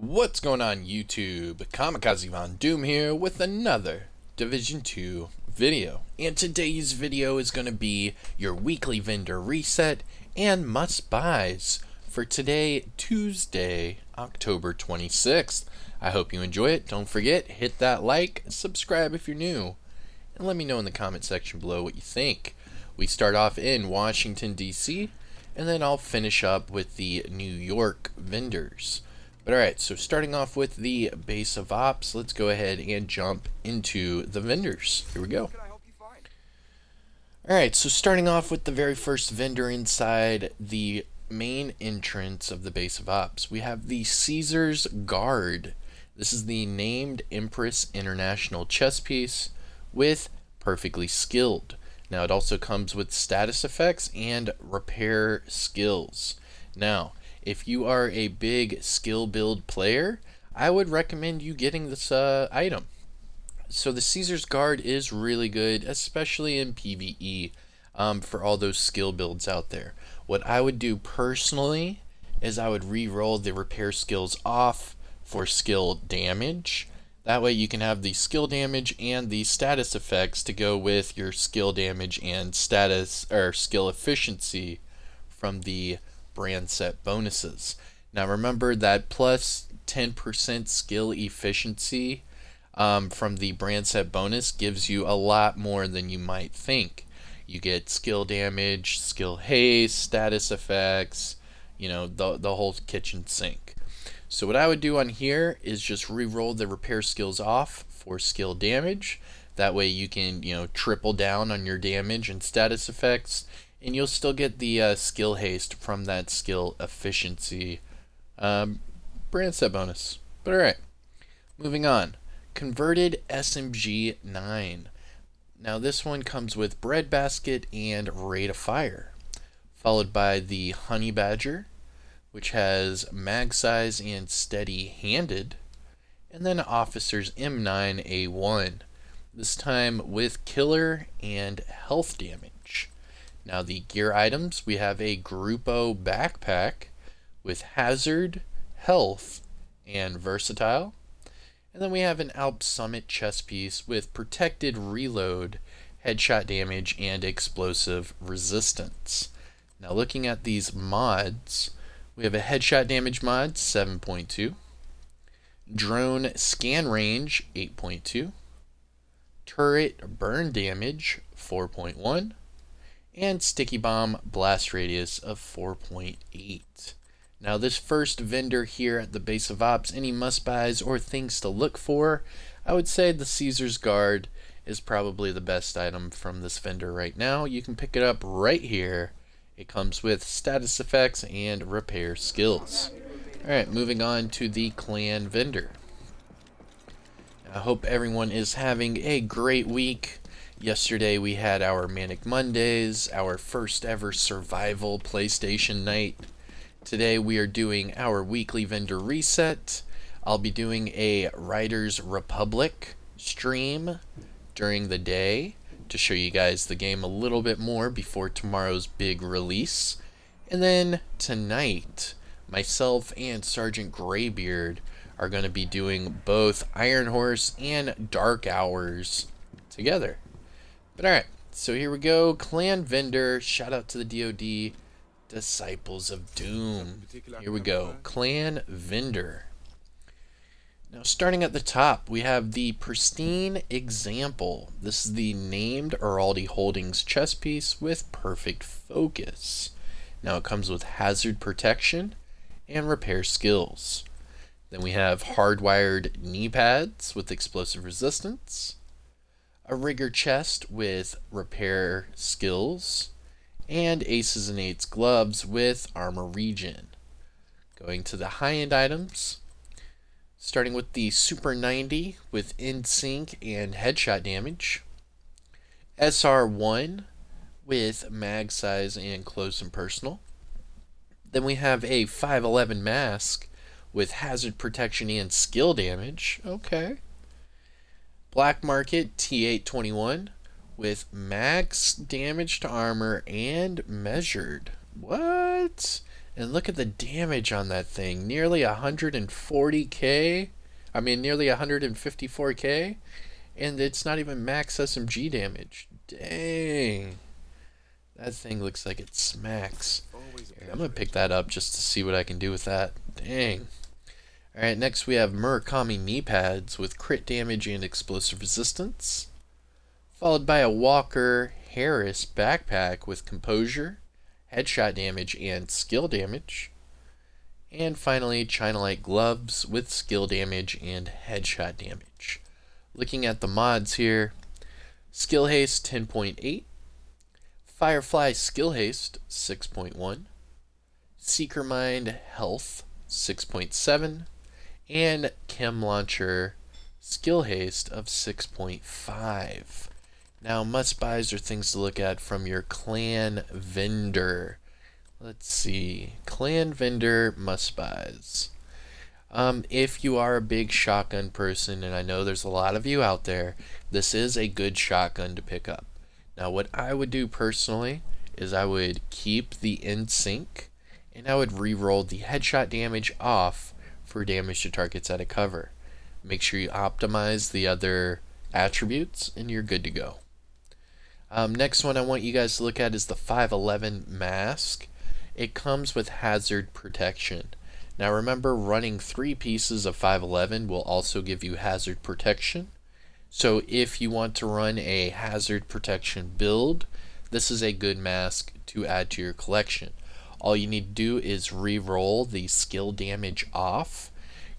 What's going on YouTube? Kamikazevondoom here with another Division 2 video. And today's video is going to be your weekly vendor reset and must-buys for today, Tuesday, October 26th. I hope you enjoy it. Don't forget, hit that like, subscribe if you're new, and let me know in the comment section below what you think. We start off in Washington, D.C., and then I'll finish up with the New York vendors. But alright, so starting off with the base of ops, let's go ahead and jump into the vendors. Here we go. Alright, so starting off with the very first vendor inside the main entrance of the base of ops, we have the Caesar's Guard. This is the named Empress International chess piece with Perfectly Skilled. Now it also comes with status effects and repair skills. Now, if you are a big skill build player, I would recommend you getting this item. So the Caesar's Guard is really good, especially in PvE, for all those skill builds out there. What I would do personally is I would re-roll the repair skills off for skill damage. That way you can have the skill damage and the status effects to go with your skill damage and status or skill efficiency from the brand set bonuses. Now remember that plus 10% skill efficiency from the brand set bonus gives you a lot more than you might think. You get skill damage, skill haste, status effects, you know, the whole kitchen sink. So what I would do on here is just re-roll the repair skills off for skill damage. That way you can, you know, triple down on your damage and status effects, and you'll still get the skill haste from that skill efficiency brand set bonus. But alright, moving on. Converted SMG 9. Now this one comes with Bread Basket and Rate of Fire, followed by the Honey Badger, which has mag size and steady handed, and then Officer's M9A1, this time with killer and health damage. Now the gear items, we have a Grupo backpack with hazard, health, and versatile. And then we have an Alp Summit chest piece with protected reload, headshot damage, and explosive resistance. Now looking at these mods, we have a headshot damage mod 7.2, drone scan range 8.2, turret burn damage 4.1, and sticky bomb blast radius of 4.8. Now this first vendor here at the base of ops, any must buys or things to look for, I would say the Caesar's Guard is probably the best item from this vendor right now. You can pick it up right here. It comes with status effects and repair skills. Alright, moving on to the clan vendor. I hope everyone is having a great week. Yesterday we had our Manic Mondays, our first ever survival PlayStation night. Today we are doing our weekly vendor reset. I'll be doing a Riders Republic stream during the day to show you guys the game a little bit more before tomorrow's big release. And then tonight, myself and Sergeant Graybeard are going to be doing both Iron Horse and Dark Hours together. But alright, so here we go. Clan vendor, shout out to the DoD, Disciples of Doom. Here we go, clan vendor. Now starting at the top, we have the Pristine Example. This is the named Araldi Holdings chess piece with perfect focus. Now it comes with hazard protection and repair skills. Then we have hardwired knee pads with explosive resistance, a rigger chest with repair skills, and aces and eights gloves with armor regen. Going to the high-end items, starting with the Super 90 with in-sync and headshot damage, SR1 with mag size and close and personal. Then we have a 511 mask with hazard protection and skill damage. Okay. Black Market T821 with max damage to armor and measured. What? And look at the damage on that thing. Nearly 140k. I mean, nearly 154k. And it's not even max SMG damage. Dang. That thing looks like it smacks. Here, I'm going to pick that up just to see what I can do with that. Dang. Alright, next we have Murakami knee pads with crit damage and explosive resistance. Followed by a Walker Harris backpack with composure, headshot damage, and skill damage. And finally, China Light gloves with skill damage and headshot damage. Looking at the mods here, Skill Haste 10.8, Firefly Skill Haste 6.1, Seeker Mind Health 6.7, and Chem Launcher Skill Haste of 6.5. Now, must-buys are things to look at from your clan vendor. Let's see. Clan vendor must-buys. If you are a big shotgun person, and I know there's a lot of you out there, this is a good shotgun to pick up. Now, what I would do personally is I would keep the in-sync, and I would re-roll the headshot damage off for damage to targets out of cover. Make sure you optimize the other attributes, and you're good to go. Next one I want you guys to look at is the 511 mask. It comes with hazard protection. Now remember, running 3 pieces of 511 will also give you hazard protection. So if you want to run a hazard protection build, this is a good mask to add to your collection. All you need to do is re-roll the skill damage off.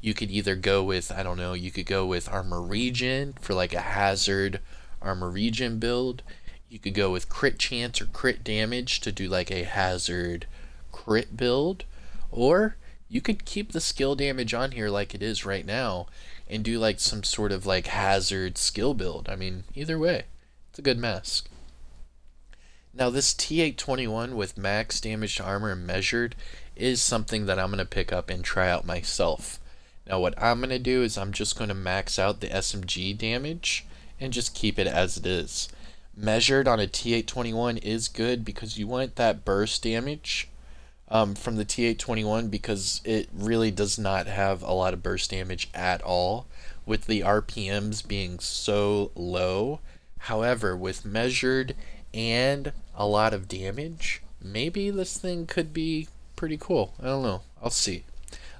You could either go with, I don't know, you could go with armor regen for like a hazard armor regen build. You could go with crit chance or crit damage to do like a hazard crit build, or you could keep the skill damage on here like it is right now and do like some sort of like hazard skill build. I mean, either way, it's a good mask. Now this T821 with max damage to armor and measured is something that I'm going to pick up and try out myself. Now what I'm going to do is I'm just going to max out the SMG damage and just keep it as it is. Measured on a T821 is good because you want that burst damage from the T821, because it really does not have a lot of burst damage at all with the RPMs being so low. However, with measured and a lot of damage, maybe this thing could be pretty cool. I don't know. I'll see.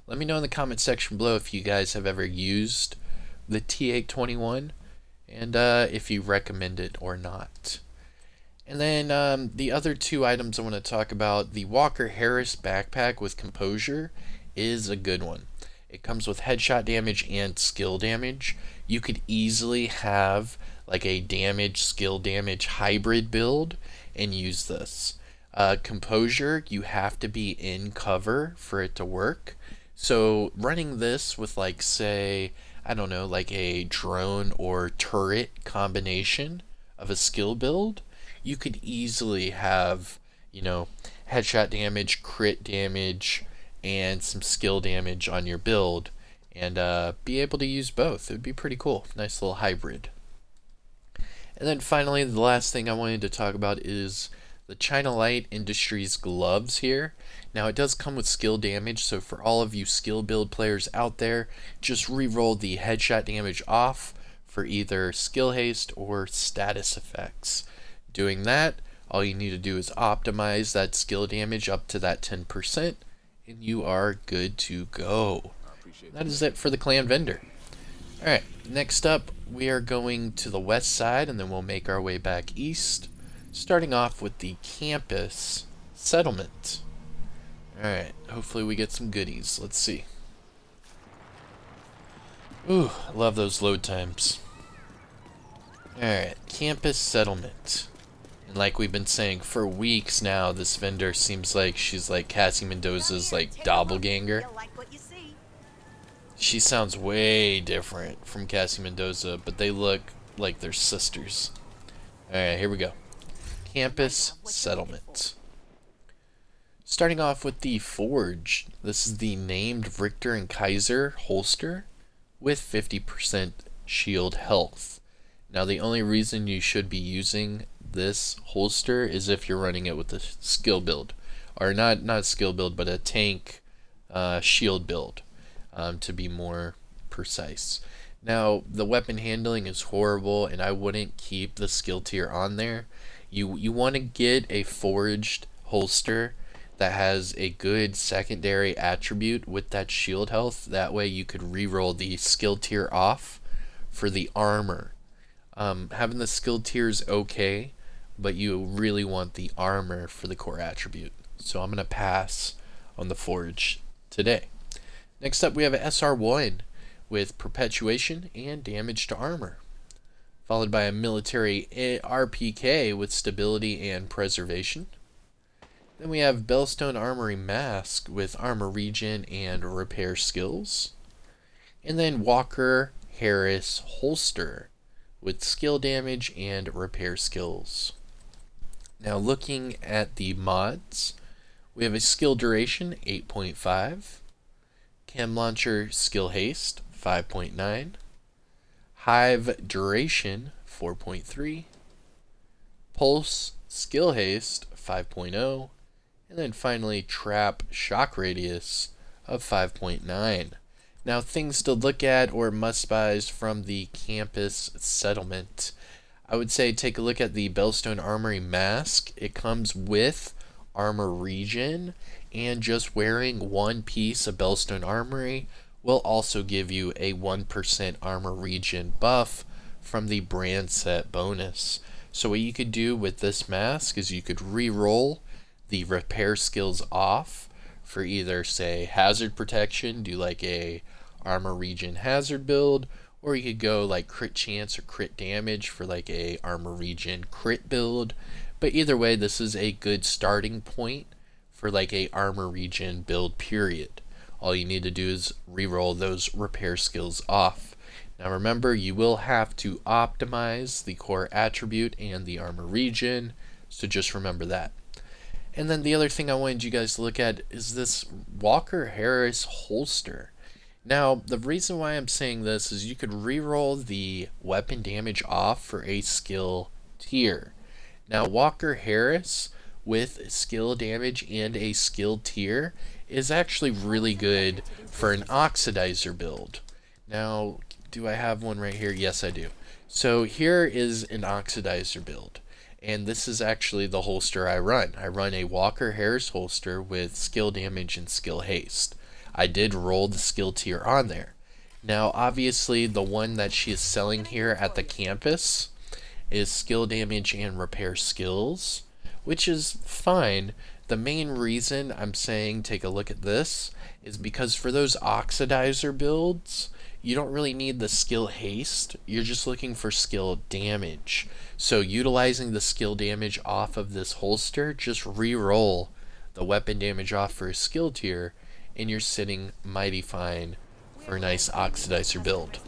Let me know in the comment section below if you guys have ever used the T821 and if you recommend it or not. And then the other 2 items I want to talk about, the Walker Harris backpack with composure is a good one. It comes with headshot damage and skill damage. You could easily have like a damage skill damage hybrid build and use this. Composure, you have to be in cover for it to work. So running this with like, say, I don't know, like a drone or turret combination of a skill build, you could easily have, you know, headshot damage, crit damage, and some skill damage on your build, and be able to use both. It would be pretty cool. Nice little hybrid. And then finally, the last thing I wanted to talk about is the China Light Industries gloves here. Now it does come with skill damage, so for all of you skill build players out there, just re-roll the headshot damage off for either skill haste or status effects. Doing that, all you need to do is optimize that skill damage up to that 10%, and you are good to go. That is it for the clan vendor. Alright, next up we are going to the west side, and then we'll make our way back east, starting off with the campus settlement. Alright, hopefully we get some goodies. Let's see. Ooh, I love those load times. Alright, campus settlement. And like we've been saying for weeks now, this vendor seems like she's like Cassie Mendoza's like doppelganger. She sounds way different from Cassie Mendoza, but they look like they're sisters. Alright, here we go. Campus settlement. Starting off with the Forge. This is the named Richter and Kaiser holster with 50% shield health. Now the only reason you should be using this holster is if you're running it with a skill build. or not a skill build, but a tank shield build, to be more precise. Now, the weapon handling is horrible, and I wouldn't keep the skill tier on there. You want to get a forged holster that has a good secondary attribute with that shield health. That way you could reroll the skill tier off for the armor. Having the skill tier is okay, but you really want the armor for the core attribute. So I'm going to pass on the forge today. Next up, we have a SR1 with perpetuation and damage to armor, followed by a military RPK with stability and preservation. Then we have Bellstone Armory Mask with armor regen and repair skills. And then Walker Harris Holster with skill damage and repair skills. Now looking at the mods, we have a skill duration 8.5, chem launcher skill haste 5.9, hive duration 4.3, pulse skill haste 5.0, and then finally trap shock radius of 5.9. Now, things to look at or must buys from the campus settlement. I would say take a look at the Bellstone Armory Mask. It comes with armor regen, and just wearing one piece of Bellstone Armory will also give you a 1% armor regen buff from the brand set bonus. So what you could do with this mask is you could re-roll the repair skills off for either, say, hazard protection, do like a armor regen hazard build, or you could go like crit chance or crit damage for like a armor regen crit build. But either way, this is a good starting point for like a armor regen build period. All you need to do is re-roll those repair skills off. Now remember, you will have to optimize the core attribute and the armor regen, so just remember that. And then the other thing I wanted you guys to look at is this Walker Harris holster. Now, the reason why I'm saying this is you could reroll the weapon damage off for a skill tier. Now, Walker Harris with skill damage and a skill tier is actually really good for an oxidizer build. Now, do I have one right here? Yes, I do. So here is an oxidizer build. And this is actually the holster I run. I run a Walker Harris holster with skill damage and skill haste. I did roll the skill tier on there. Now obviously the one that she is selling here at the campus is skill damage and repair skills, which is fine. The main reason I'm saying take a look at this is because for those oxidizer builds, you don't really need the skill haste, you're just looking for skill damage. So utilizing the skill damage off of this holster, just re-roll the weapon damage off for a skill tier, and you're sitting mighty fine for a nice oxidizer build.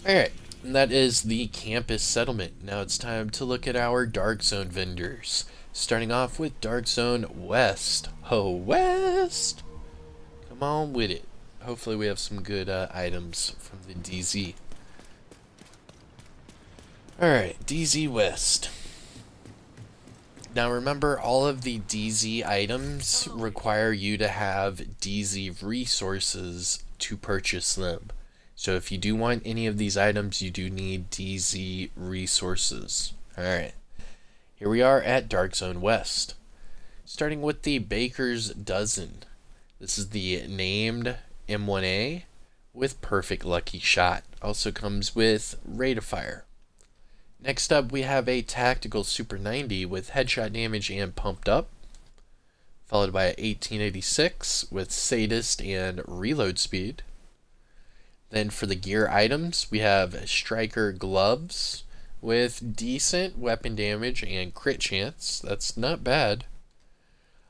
Alright, and that is the campus settlement. Now it's time to look at our Dark Zone vendors. Starting off with Dark Zone West. Oh, West! Come on with it. Hopefully we have some good items from the DZ. Alright, DZ West. Now remember, all of the DZ items require you to have DZ resources to purchase them. So if you do want any of these items, you do need DZ resources. Alright, here we are at Dark Zone West. Starting with the Baker's Dozen. This is the named M1A with perfect lucky shot. Also comes with rate of fire. Next up, we have a tactical Super 90 with headshot damage and pumped up, followed by a 1886 with sadist and reload speed. Then for the gear items, we have striker gloves with decent weapon damage and crit chance. That's not bad.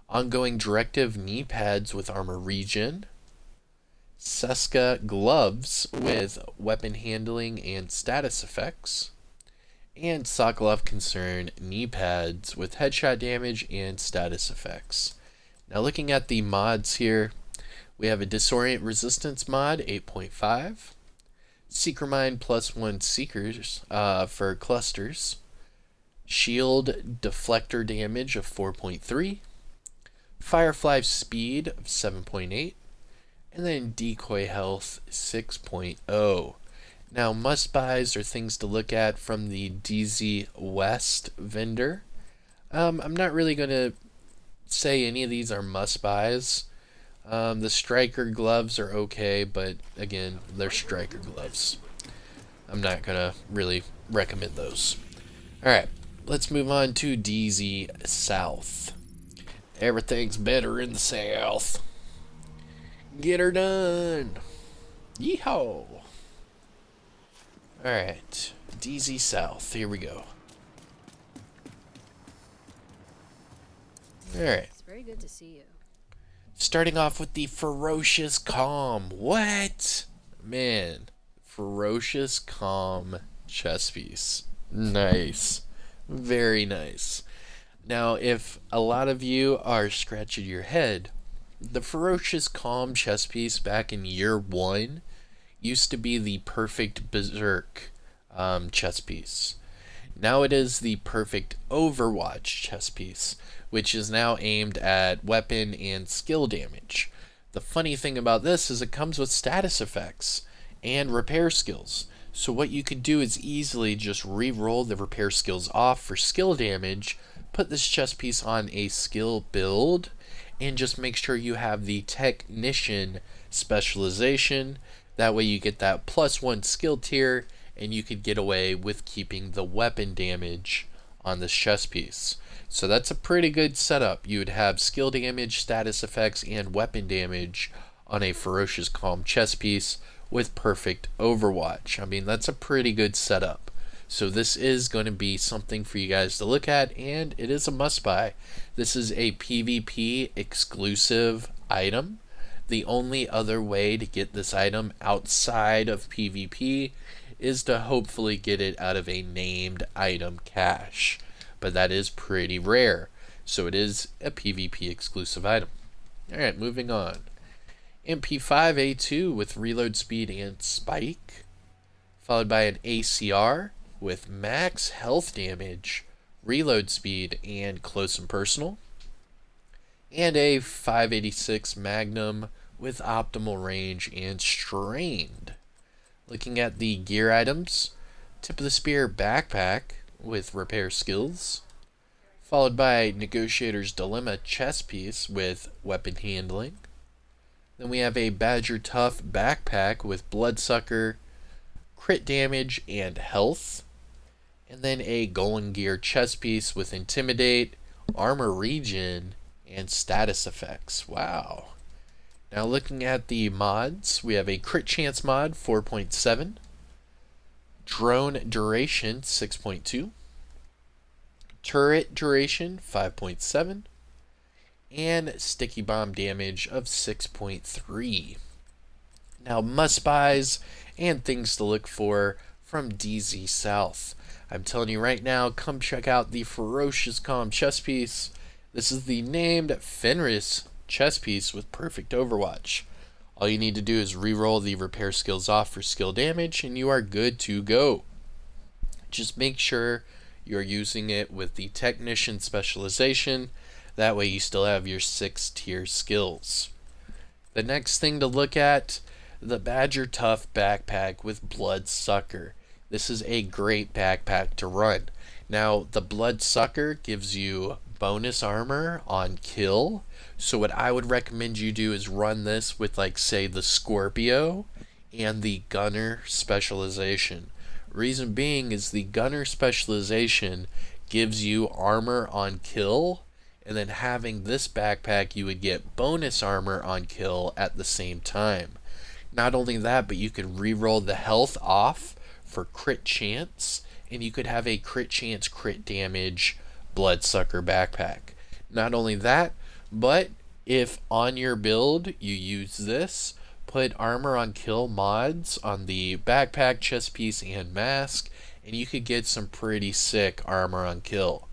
Ongoing directive knee pads with armor regen. Seska gloves with weapon handling and status effects, and Sokolov Concern knee pads with headshot damage and status effects. Now looking at the mods here, we have a Disorient Resistance mod 8.5, Seeker Mine +1 Seekers for clusters, Shield Deflector damage of 4.3, Firefly speed of 7.8, and then decoy health 6.0. Now, must-buys are things to look at from the DZ West vendor. I'm not really going to say any of these are must-buys. The striker gloves are okay, but again, they're striker gloves. I'm not going to really recommend those. Alright, let's move on to DZ South. Everything's better in the South. Get her done. Yeehaw. Alright, DZ South, here we go. Alright. It's very good to see you. Starting off with the Ferocious Calm. What? Man, Ferocious Calm chest piece. Nice. Very nice. Now, if a lot of you are scratching your head, the Ferocious Calm chest piece back in year 1 used to be the Perfect Berserk chest piece. Now it is the Perfect Overwatch chest piece, which is now aimed at weapon and skill damage. The funny thing about this is it comes with status effects and repair skills. So what you could do is easily just re-roll the repair skills off for skill damage, put this chest piece on a skill build, and just make sure you have the Technician specialization. That way you get that +1 skill tier, and you could get away with keeping the weapon damage on this chest piece. So that's a pretty good setup. You would have skill damage, status effects, and weapon damage on a Ferocious Calm chest piece with Perfect Overwatch. I mean, that's a pretty good setup. So this is going to be something for you guys to look at, and it is a must-buy. This is a PvP exclusive item. The only other way to get this item outside of PvP is to hopefully get it out of a named item cache. But that is pretty rare. So it is a PvP exclusive item. Alright, moving on. MP5A2 with reload speed and spike. Followed by an ACR with max health damage, reload speed, and close and personal. And a 586 Magnum with optimal range and strained. Looking at the gear items, Tip of the Spear backpack with repair skills, followed by Negotiator's Dilemma chest piece with weapon handling. Then we have a Badger Tough backpack with Bloodsucker, crit damage, and health. And then a Golem Gear chest piece with Intimidate, armor regen, and status effects. Wow. Now looking at the mods, we have a Crit Chance mod 4.7, Drone Duration 6.2, Turret Duration 5.7, and Sticky Bomb damage of 6.3. Now must-buys and things to look for from DZ South. I'm telling you right now, come check out the Ferocious Calm chest piece. This is the named Fenris chest piece with Perfect Overwatch. All you need to do is re-roll the repair skills off for skill damage, and you are good to go. Just make sure you're using it with the Technician specialization. That way you still have your 6-tier skills. The next thing to look at, the Badger Tough backpack with Bloodsucker. This is a great backpack to run. Now, the Bloodsucker gives you bonus armor on kill. So what I would recommend you do is run this with, like, say, the Scorpio and the Gunner specialization. Reason being is the Gunner specialization gives you armor on kill, and then having this backpack you would get bonus armor on kill at the same time. Not only that, but you could re-roll the health off for crit chance, and you could have a crit chance crit damage Bloodsucker backpack. Not only that, but if on your build you use this, put armor on kill mods on the backpack, chest piece, and mask, and you could get some pretty sick armor on kill.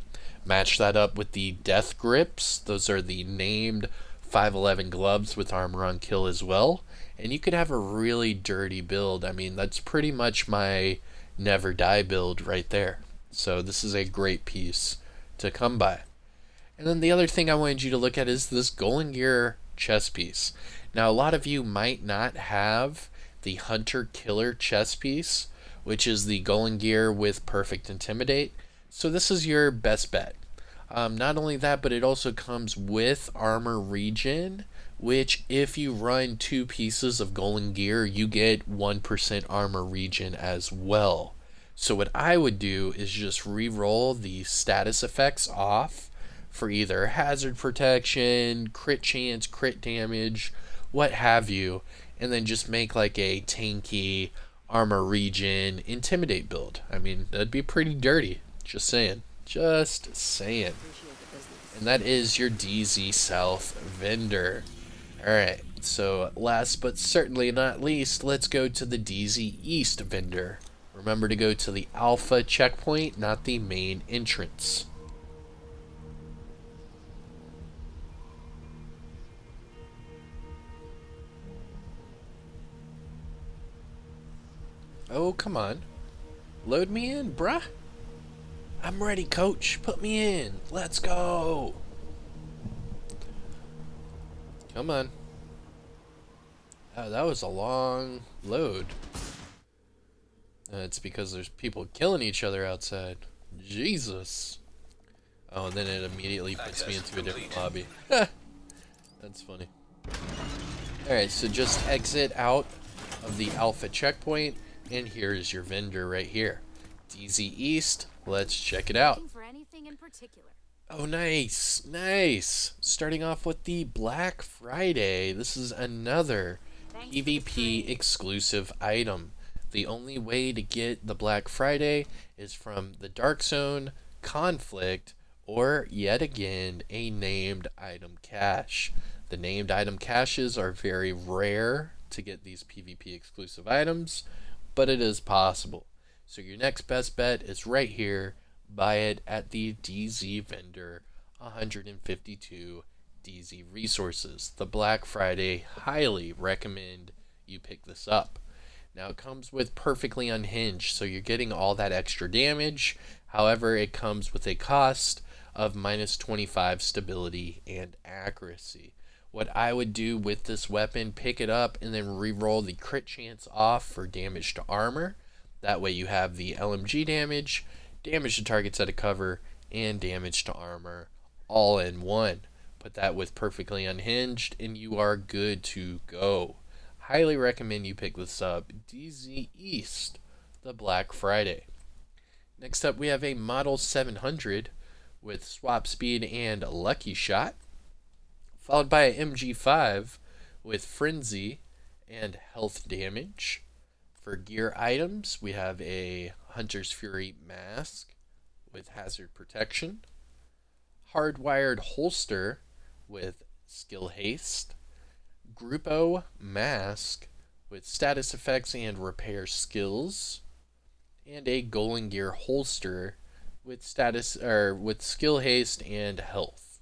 Match that up with the death grips. Those are the named 511 gloves with armor on kill as well, and you could have a really dirty build. I mean, that's pretty much my never die build right there. So this is a great piece to come by. And then the other thing I wanted you to look at is this Golden Gear chess piece. Now, a lot of you might not have the Hunter Killer chess piece, which is the Golden Gear with Perfect Intimidate. So this is your best bet. Not only that, but it also comes with Armor Regen, which if you run 2 pieces of Golden Gear, you get 1% Armor Regen as well. So what I would do is just re-roll the status effects off for either hazard protection, crit chance, crit damage, what have you, and then just make like a tanky Armor Regen Intimidate build. I mean, that'd be pretty dirty. Just saying. Just saying. And that is your DZ South Vendor. Alright, so last but certainly not least, let's go to the DZ East Vendor. Remember to go to the Alpha checkpoint, not the main entrance. Oh, come on. Load me in, bruh. I'm ready, coach. Put me in. Let's go. Come on. Oh, that was a long load. It's because there's people killing each other outside. Jesus. Oh, and then it immediately puts me into a different lobby. That's funny. Alright, so just exit out of the Alpha checkpoint, and here is your vendor right here. DZ East, let's check it out. Oh, nice, nice. Starting off with the Black Friday. This is another PvP exclusive item. The only way to get the Black Friday is from the Dark Zone, Conflict, or yet again a named item cache. The named item caches are very rare to get these PvP exclusive items, but it is possible. So your next best bet is right here. Buy it at the DZ Vendor, 152 DZ resources. The Black Friday, highly recommend you pick this up. Now it comes with Perfectly Unhinged, so you're getting all that extra damage. However, it comes with a cost of -25 stability and accuracy. What I would do with this weapon, pick it up and then re-roll the crit chance off for damage to armor. That way you have the LMG damage, damage to targets out of cover, and damage to armor all in one. Put that with Perfectly Unhinged and you are good to go. Highly recommend you pick this up. DZ East, the Black Friday. Next up we have a Model 700 with swap speed and lucky shot, followed by a MG5 with frenzy and health damage. For gear items, we have a Hunter's Fury mask with hazard protection, hardwired holster with skill haste, Grupo mask with status effects and repair skills, and a Golden Gear holster with with skill haste and health.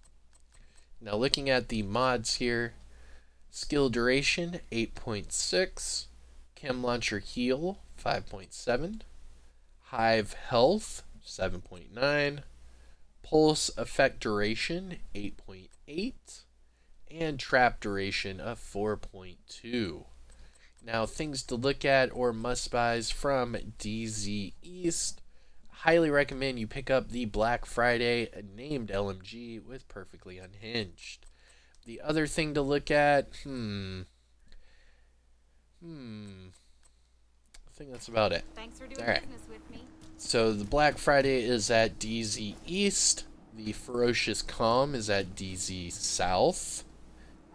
Now looking at the mods here, skill duration 8.6, Chem Launcher Heal 5.7, Hive Health 7.9, Pulse Effect Duration 8.8, and Trap Duration of 4.2. Now things to look at or must buys from DZ East. Highly recommend you pick up the Black Friday named LMG with Perfectly Unhinged. The other thing to look at, I think that's about it. Thanks for doing business with me. So the Black Friday is at DZ East. The Ferocious Calm is at DZ South.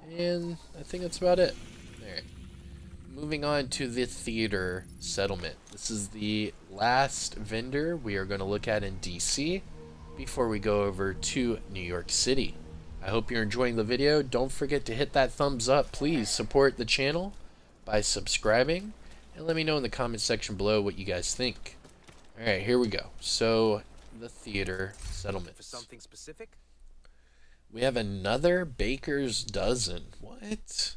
And I think that's about it. Alright. Moving on to the Theater Settlement. This is the last vendor we are going to look at in DC before we go over to New York City. I hope you're enjoying the video. Don't forget to hit that thumbs up. Please support the channel by subscribing. And let me know in the comment section below what you guys think. Alright, here we go. So, the Theater Settlement. For something specific? We have another Baker's Dozen. What?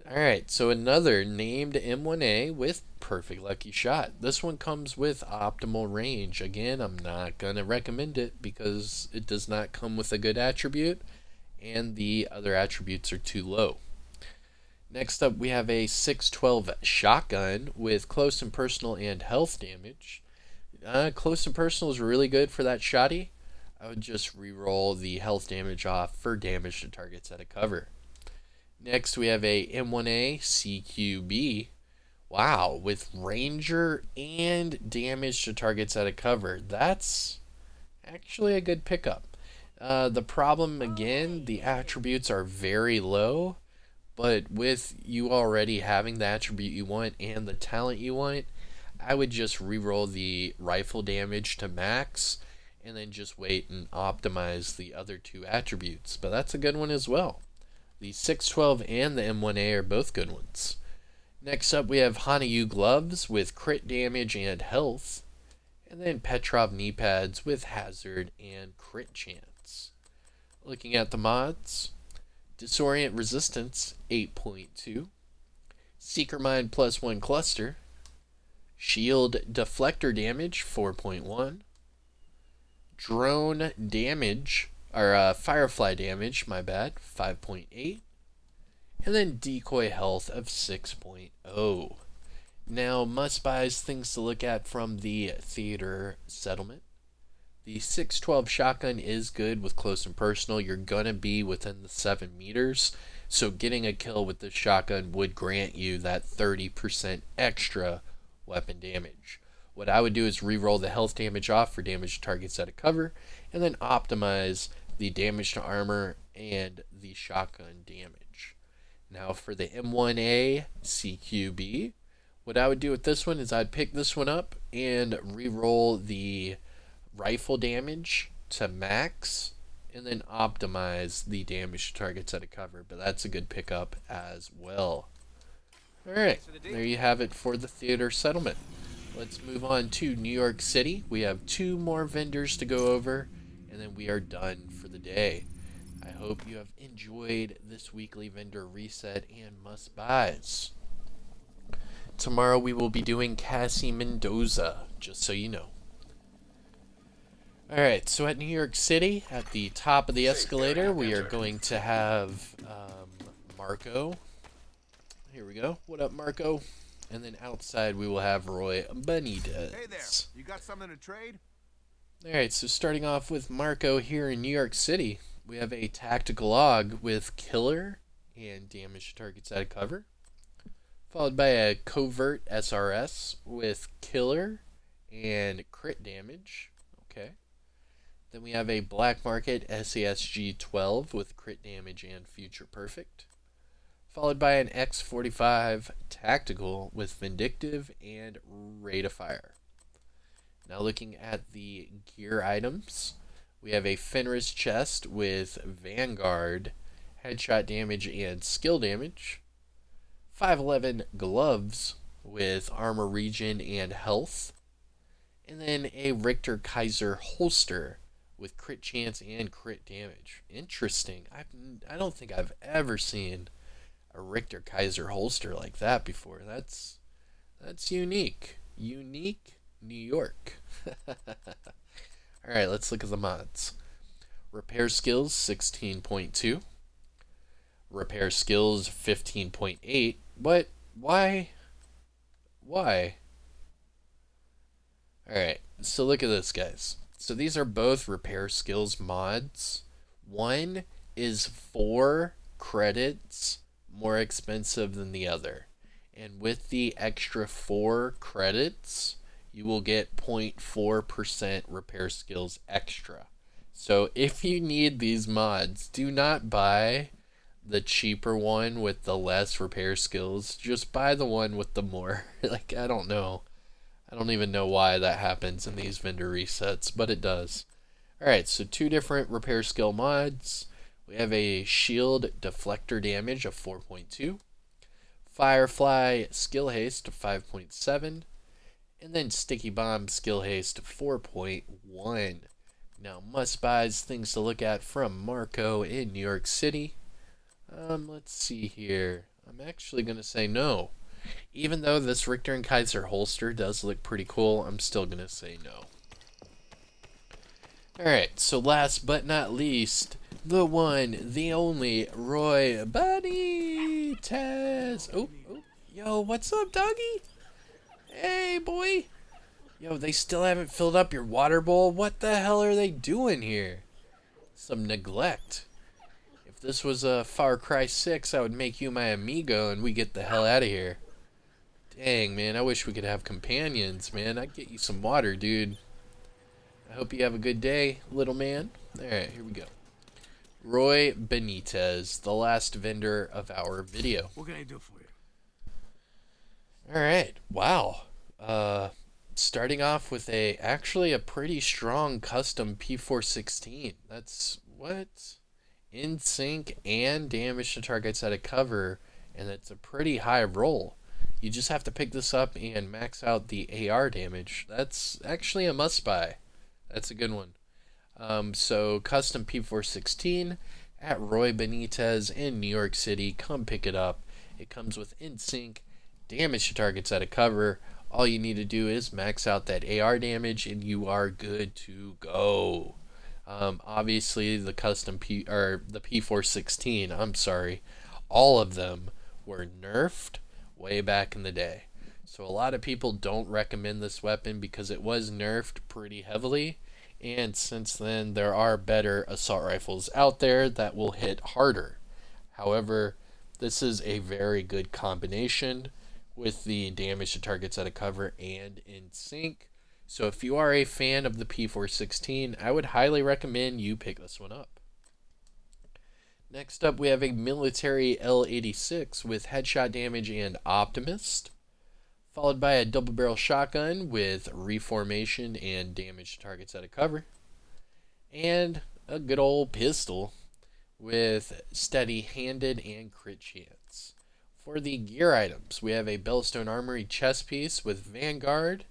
Alright, so another named M1A with perfect lucky shot. This one comes with optimal range. Again, I'm not going to recommend it because it does not come with a good attribute and the other attributes are too low. Next up we have a 612 shotgun with close and personal and health damage. Close and personal is really good for that shotty. I would just reroll the health damage off for damage to targets at a cover. Next we have a M1A CQB. Wow, with Ranger and damage to targets at a cover. That's actually a good pickup. The problem, again, the attributes are very low, but with you already having the attribute you want and the talent you want, I would just reroll the rifle damage to max and then just wait and optimize the other two attributes. But that's a good one as well. The 612 and the M1A are both good ones. Next up we have Hanayu gloves with crit damage and health. And then Petrov knee pads with hazard and crit chance. Looking at the mods, Disorient Resistance 8.2, Seeker Mind +1 cluster, Shield Deflector damage 4.1, Drone damage, or Firefly damage, my bad, 5.8, and then Decoy health of 6.0. Now, must-buys, things to look at from the theater settlement. The 612 shotgun is good with close and personal. You're going to be within the 7 meters, so getting a kill with this shotgun would grant you that 30% extra weapon damage. What I would do is reroll the health damage off for damage to targets at a cover, and then optimize the damage to armor and the shotgun damage. Now for the M1A CQB, what I would do with this one is I'd pick this one up and reroll the rifle damage to max and then optimize the damage to targets at a cover, but that's a good pickup as well. Alright, there you have it for the theater settlement. Let's move on to New York City. We have 2 more vendors to go over and then we are done for the day. I hope you have enjoyed this weekly vendor reset and must-buys. Tomorrow we will be doing Cassie Mendoza, just so you know. Alright, so at New York City, at the top of the escalator, we are going to have Marco. Here we go. What up, Marco? And then outside we will have Roy Benitez. Hey there, you got something to trade? Alright, so starting off with Marco here in New York City, we have a tactical AUG with killer and damage to targets at a cover, followed by a covert SRS with killer and crit damage. Okay. Then we have a black market SASG 12 with crit damage and future perfect, followed by an X45 tactical with vindictive and rate of fire. Now looking at the gear items, we have a Fenris chest with Vanguard, headshot damage and skill damage, 511 gloves with armor regen and health, and then a Richter Kaiser holster with crit chance and crit damage. Interesting. I don't think I've ever seen a Richter Kaiser holster like that before. That's unique. Unique New York. Alright, let's look at the mods. Repair skills 16.2. Repair skills 15.8. But why? Why? Alright, so look at this, guys. So these are both repair skills mods. One is 4 credits more expensive than the other. And with the extra 4 credits, you will get 0.4% repair skills extra. So if you need these mods, do not buy the cheaper one with the less repair skills. Just buy the one with the more. Like, I don't know. I don't even know why that happens in these vendor resets, but it does. Alright, so 2 different repair skill mods. We have a shield deflector damage of 4.2. Firefly skill haste of 5.7. And then sticky bomb skill haste of 4.1. Now must-buys, things to look at from Marco in New York City. Let's see here. I'm actually going to say no. Even though this Richter and Kaiser holster does look pretty cool, I'm still going to say no. Alright, so last but not least, the one, the only, Roy Benitez. Oh, yo, what's up, doggy? Hey, boy. Yo, they still haven't filled up your water bowl? What the hell are they doing here? Some neglect. If this was a Far Cry 6, I would make you my amigo and we get the hell out of here. Dang, man, I wish we could have companions, man. I'd get you some water, dude. I hope you have a good day, little man. Alright, here we go. Roy Benitez, the last vendor of our video. What can I do for you? Alright, wow. Starting off with actually a pretty strong custom P416. That's what? In sync and damage to targets at a cover, and it's a pretty high roll. You just have to pick this up and max out the AR damage. That's actually a must buy. That's a good one. So custom P416 at Roy Benitez in New York City. Come pick it up. It comes with in sync, damage to targets at a cover. All you need to do is max out that AR damage and you are good to go. Obviously the custom the P416, I'm sorry, all of them were nerfed way back in the day. So a lot of people don't recommend this weapon because it was nerfed pretty heavily, and since then there are better assault rifles out there that will hit harder. However, this is a very good combination with the damage to targets at a cover and in sync. So if you are a fan of the P416, I would highly recommend you pick this one up. Next up, we have a military L86 with headshot damage and optimist, followed by a double barrel shotgun with reformation and damage to targets at a cover, and a good old pistol with steady handed and crit chance. For the gear items, we have a Bellstone Armory chest piece with Vanguard,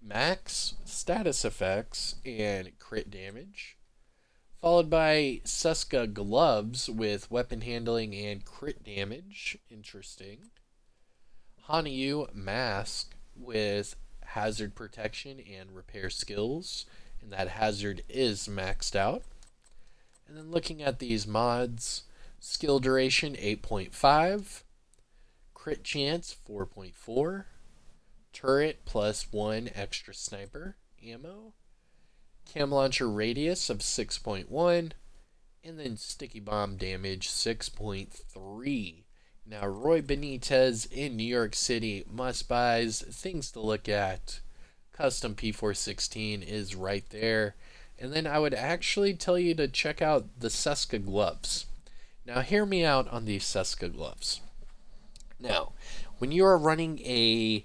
max, status effects, and crit damage, followed by Seska gloves with weapon handling and crit damage. Interesting. Hanayu mask with hazard protection and repair skills, and that hazard is maxed out. And then looking at these mods, skill duration 8.5, crit chance 4.4, turret +1 extra sniper ammo, cam launcher radius of 6.1, and then sticky bomb damage 6.3. Now, Roy Benitez in New York City, must buys, things to look at. Custom P416 is right there. And then I would actually tell you to check out the Seska gloves. Now, hear me out on these Seska gloves. Now, when you are running a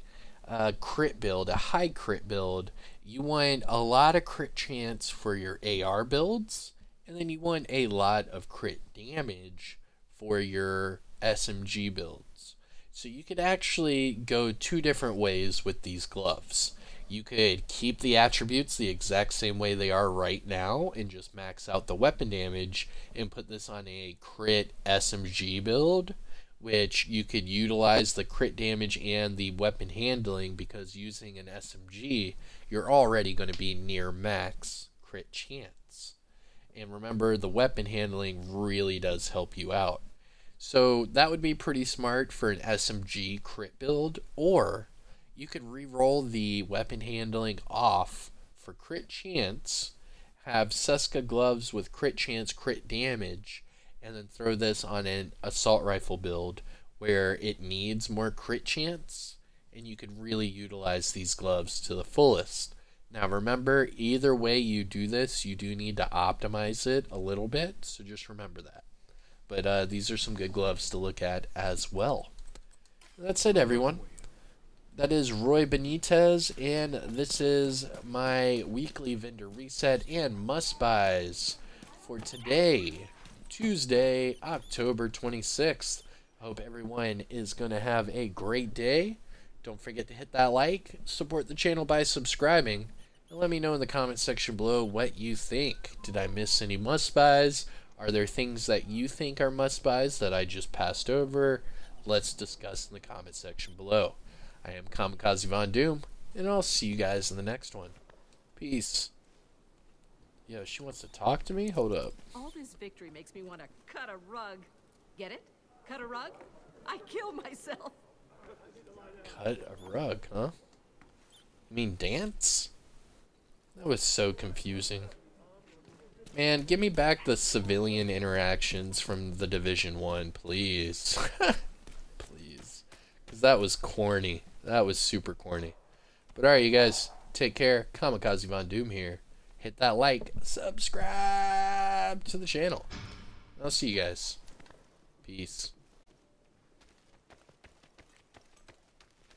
crit build, a high crit build, you want a lot of crit chance for your AR builds, and then you want a lot of crit damage for your SMG builds. So you could actually go two different ways with these gloves. You could keep the attributes the exact same way they are right now and just max out the weapon damage and put this on a crit SMG build, which you could utilize the crit damage and the weapon handling, because using an SMG, you're already going to be near max crit chance. And remember, the weapon handling really does help you out. So that would be pretty smart for an SMG crit build, or you could re-roll the weapon handling off for crit chance, have Seska gloves with crit chance, crit damage, and then throw this on an assault rifle build where it needs more crit chance, and you could really utilize these gloves to the fullest. Now remember, either way you do this, you do need to optimize it a little bit, so just remember that. But these are some good gloves to look at as well. That's it, everyone. That is Roy Benitez, and this is my weekly vendor reset and must buys for today, Tuesday, October 26th. I hope everyone is going to have a great day. Don't forget to hit that like, support the channel by subscribing, and let me know in the comment section below what you think. Did I miss any must buys? Are there things that you think are must buys that I just passed over? let's discuss in the comment section below. I am Kamikazevondoom, and I'll see you guys in the next one. Peace. Yo, she wants to talk to me? Hold up. All this victory makes me want to cut a rug. Get it? Cut a rug? I kill myself. Cut a rug, huh? You mean dance? That was so confusing. Man, give me back the civilian interactions from the Division 1, please. Please. Because that was corny. That was super corny. But alright, you guys. Take care. Kamikazevondoom here. Hit that like. Subscribe to the channel. I'll see you guys. Peace.